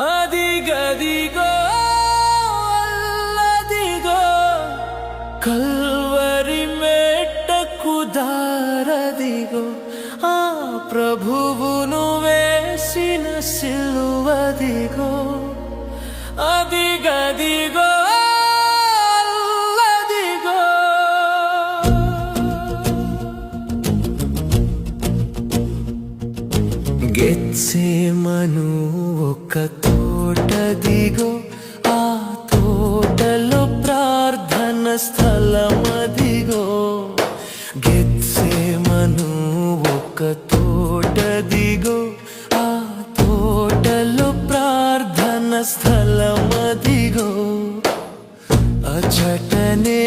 అదిగదిగో అల్లదిగో కల్వరి మెట్టకు దారదిగో ఆ ప్రభువును వేసిన సిలువదిగో అదిగదిగో అల్లదిగో గెత్సేమను ఒక తోటదిగో ఆ తోటలో ప్రార్థన స్థలమదిగో గెత్సేమను ఒక తోటదిగో ఆ తోటలో ప్రార్థన స్థలమదిగో అచటనే